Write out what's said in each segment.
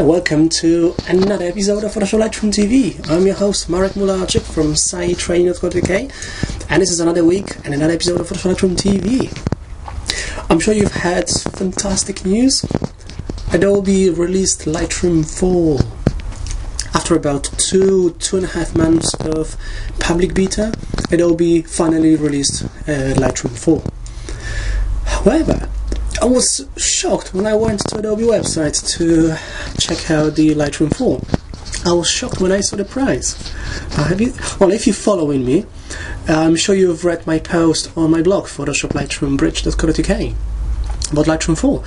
Hi, welcome to another episode of PhotoshopLightroomTV. I'm your host Marek Mularczyk from sitetraining.co.uk, and this is another week and another episode of PhotoshopLightroomTV. I'm sure you've had fantastic news. Adobe released Lightroom 4. After about 2.5 months of public beta, Adobe finally released Lightroom 4. However, I was shocked when I went to Adobe website to check out the Lightroom 4. I was shocked when I saw the price. If you're following me, I'm sure you've read my post on my blog, PhotoshopLightroomBridge.co.uk, about Lightroom 4.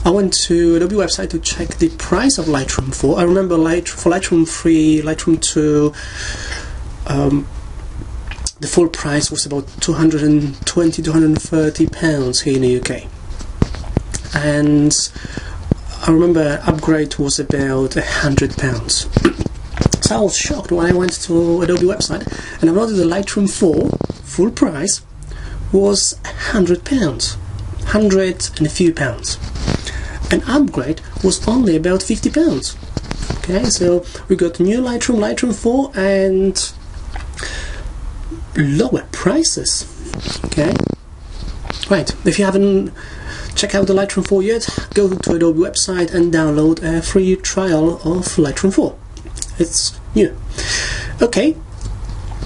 I went to Adobe website to check the price of Lightroom 4. I remember for Lightroom 3, Lightroom 2, the full price was about £220–230 here in the UK. And I remember upgrade was about £100. So I was shocked when I went to Adobe website and I noticed the Lightroom 4 full price was £100, £100 and a few pounds. An upgrade was only about £50. Okay, so we got new Lightroom 4 and lower prices. Okay, right. If you haven't checked out the Lightroom 4 yet, go to Adobe website and download a free trial of Lightroom 4. It's new. Okay,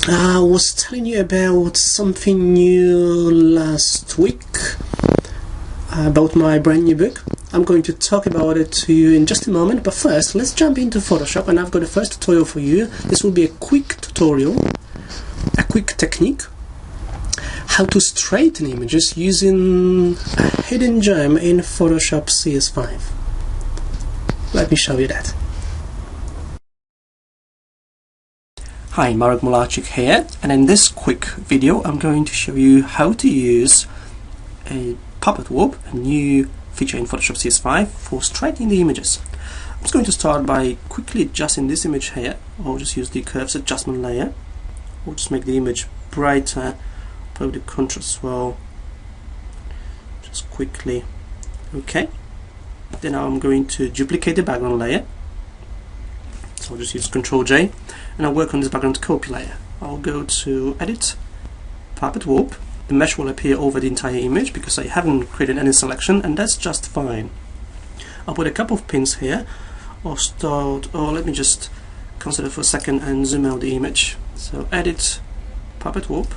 I was telling you about something new last week about my brand new book. I'm going to talk about it to you in just a moment, but first let's jump into Photoshop, and I've got the first tutorial for you. This will be a quick tutorial, a quick technique, how to straighten images using a hidden gem in Photoshop CS5. Let me show you that. Hi, Marek Mularczyk here, and in this quick video I'm going to show you how to use a puppet warp, a new feature in Photoshop CS5 for straightening the images. I'm just going to start by quickly adjusting this image here. I'll just use the curves adjustment layer. We'll just make the image brighter, play with the contrast as well, just quickly. Okay, then I'm going to duplicate the background layer, so I'll just use Ctrl J and I'll work on this background copy layer. I'll go to Edit, Puppet Warp. The mesh will appear over the entire image because I haven't created any selection, and that's just fine. I'll put a couple of pins here. Let me just consider for a second and zoom out the image. So Edit, Puppet Warp.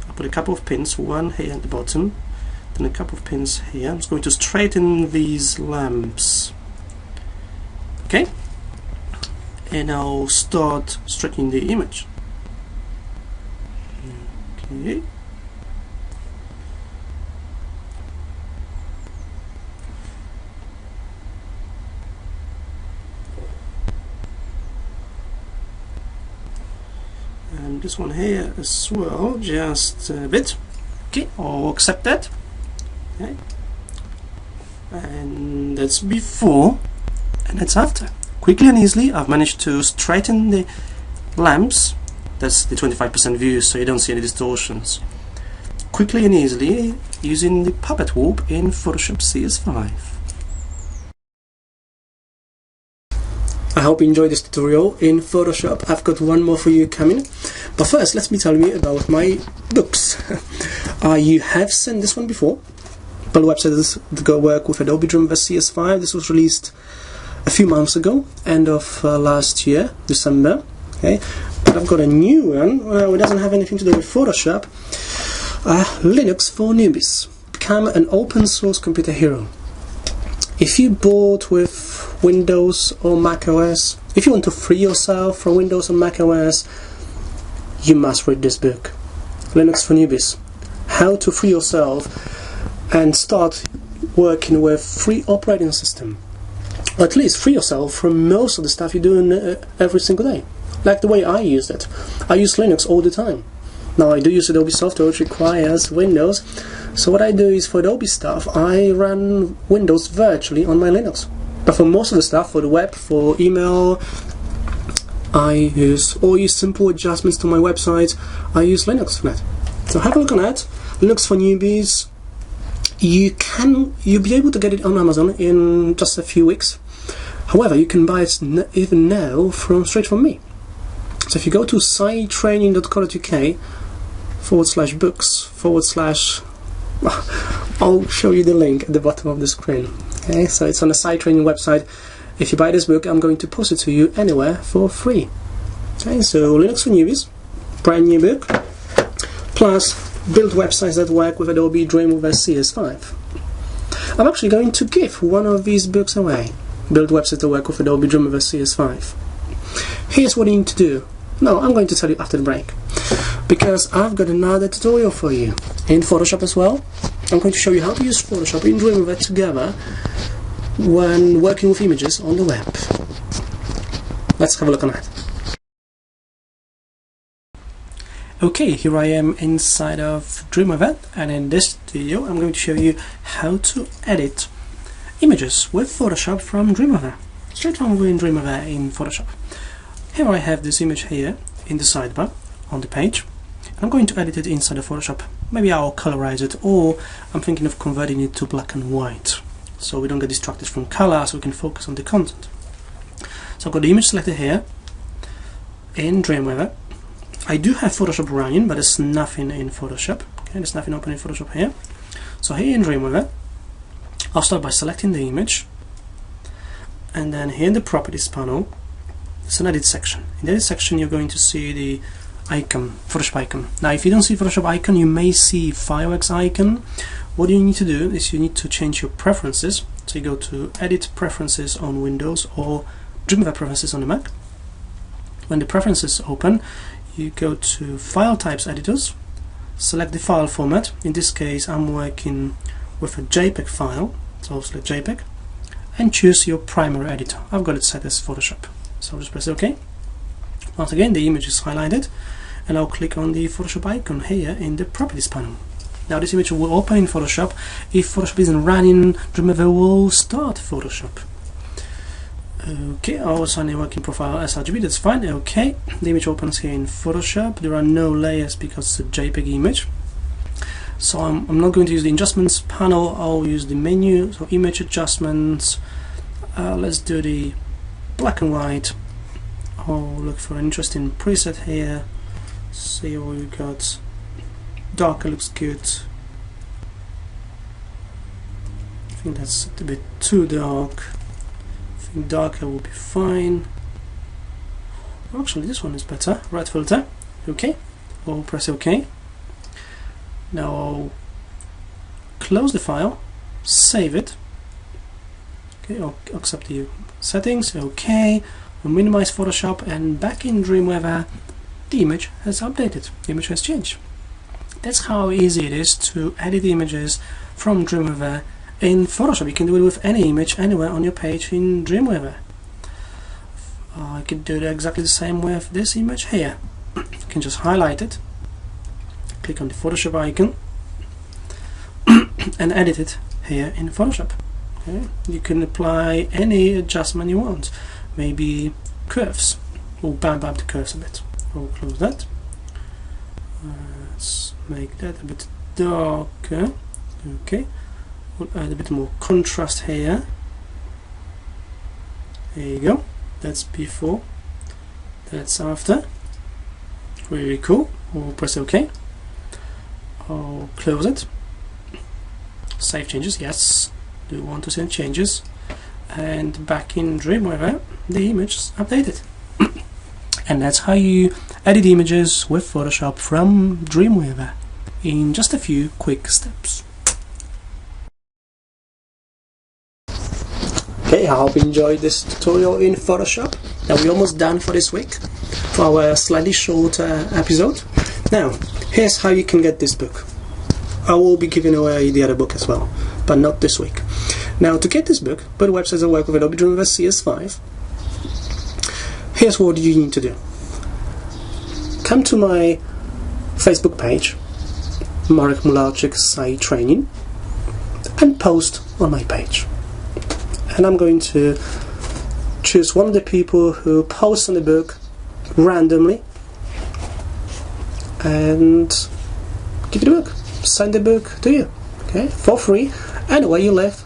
I'll put a couple of pins, one here at the bottom, then a couple of pins here. I'm just going to straighten these lamps. Okay, and I'll start straightening the image. Okay. And this one here as well, just a bit. Okay, I'll accept that. Okay, and that's before and that's after. Quickly and easily I've managed to straighten the lamps. That's the 25% view, so you don't see any distortions. Quickly and easily using the puppet warp in Photoshop CS5. I hope you enjoyed this tutorial in Photoshop. I've got one more for you coming. But first, let me tell you about my books. You have seen this one before. But the website is to go work with Adobe Dreamweaver CS5. This was released a few months ago, end of last year, December. Okay, but I've got a new one. It doesn't have anything to do with Photoshop. Linux for newbies. Become an open source computer hero. If you bought with Windows or Mac OS, if you want to free yourself from Windows or Mac OS, you must read this book. Linux for Newbies. How to free yourself and start working with free operating system. Or at least free yourself from most of the stuff you're doing every single day. Like the way I use it. I use Linux all the time. Now I do use Adobe software, which requires Windows. So what I do is for Adobe stuff, I run Windows virtually on my Linux. But for most of the stuff, for the web, for email, I use simple adjustments to my website. I use Linux for that. So have a look on that. Linux for newbies. You'll be able to get it on Amazon in just a few weeks. However, you can buy it even now straight from me. So if you go to sitetraining.co.uk/books/ I'll show you the link at the bottom of the screen. Okay, so it's on the Site Training website. If you buy this book, I'm going to post it to you anywhere for free. Okay, so Linux for Newbies, brand new book, plus build websites that work with Adobe Dreamweaver CS5. I'm actually going to give one of these books away. Build websites that work with Adobe Dreamweaver CS5. Here's what you need to do. No, I'm going to tell you after the break, because I've got another tutorial for you in Photoshop as well. I'm going to show you how to use Photoshop and Dreamweaver together when working with images on the web. Let's have a look on that. Okay, here I am inside of Dreamweaver, and in this video I'm going to show you how to edit images with Photoshop from Dreamweaver, straight from within Dreamweaver in Photoshop. Here I have this image here in the sidebar on the page. I'm going to edit it inside of Photoshop. Maybe I'll colorize it, or I'm thinking of converting it to black and white, so we don't get distracted from color, so we can focus on the content. So I've got the image selected here in Dreamweaver. I do have Photoshop running, but there's nothing in Photoshop. Okay, there's nothing open in Photoshop here. So here in Dreamweaver, I'll start by selecting the image, and then here in the Properties panel, there's an Edit section. In the Edit section, you're going to see the icon, Photoshop icon. Now, if you don't see Photoshop icon, you may see Fireworks icon. What you need to do is you need to change your preferences. So you go to Edit Preferences on Windows or Dreamweaver Preferences on the Mac. When the preferences open, you go to File Types Editors, select the file format. In this case, I'm working with a JPEG file, so I'll select JPEG, and choose your primary editor. I've got it set as Photoshop, so I'll just press OK. Once again, the image is highlighted, and I'll click on the Photoshop icon here in the Properties panel. Now this image will open in Photoshop. If Photoshop isn't running, Dreamweaver will start Photoshop. Okay, I'll assign a working profile as RGB, that's fine. Okay, the image opens here in Photoshop. There are no layers because it's a JPEG image. So I'm not going to use the adjustments panel, I'll use the menu, so image adjustments. Let's do the black and white. I'll look for an interesting preset here. See what we got. Darker looks good. I think that's a bit too dark. I think darker will be fine. Actually, this one is better. Right filter. Okay. I'll press OK. Now I'll close the file, save it. Okay, I'll accept the settings. Okay. We'll minimize Photoshop, and back in Dreamweaver, the image has updated. The image has changed. That's how easy it is to edit images from Dreamweaver in Photoshop. You can do it with any image anywhere on your page in Dreamweaver. I could do exactly the same with this image here. You can just highlight it, click on the Photoshop icon, and edit it here in Photoshop. Okay? You can apply any adjustment you want. Maybe curves. We'll bump up the curves a bit. We'll close that. Let's make that a bit darker. Okay. We'll add a bit more contrast here. There you go. That's before. That's after. Really cool. We'll press OK. I'll close it. Save changes. Yes. Do want to save changes. And back in Dreamweaver, the image is updated. And that's how you edit images with Photoshop from Dreamweaver in just a few quick steps. Okay, I hope you enjoyed this tutorial in Photoshop. Now we're almost done for this week, for our slightly shorter episode. Now, here's how you can get this book. I will be giving away the other book as well, but not this week. Now, to get this book, build websites that work with Adobe Dreamweaver CS5, here's what you need to do. Come to my Facebook page, Marek Mularczyk Site Training, and post on my page. And I'm going to choose one of the people who posts on the book randomly and give you the book. Send the book to you, okay, for free, anywhere you live.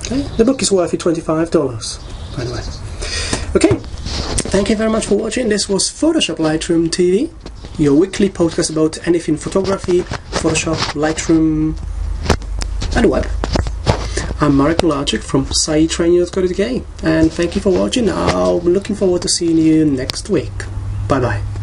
Okay? The book is worth you $25. by the way. Okay, thank you very much for watching. This was Photoshop Lightroom TV, your weekly podcast about anything photography, Photoshop, Lightroom, and the web. I'm Marek Mularczyk from sitetraining.co.uk, and thank you for watching. I'm looking forward to seeing you next week. Bye bye.